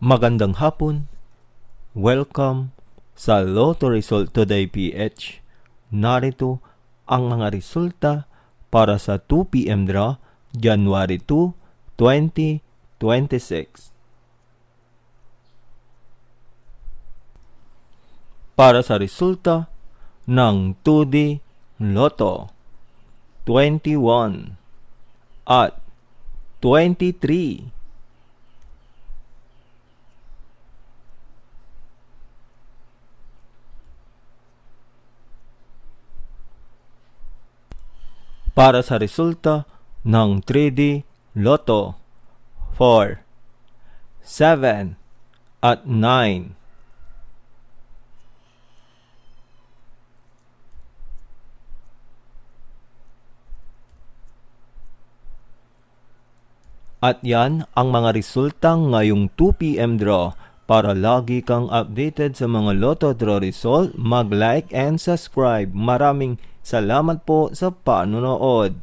Magandang hapon. Welcome sa Lotto Result Today PH. Narito ang mga resulta para sa 2 p.m. draw, January 2, 2026. Para sa resulta ng 2D Lotto, 21 at 23. Para sa resulta ng 3D Lotto, 4, 7, at 9. At yan ang mga resulta ngayong 2 p.m. draw. Para lagi kang updated sa mga Lotto draw result, mag-like and subscribe. Maraming salamat po sa panonood.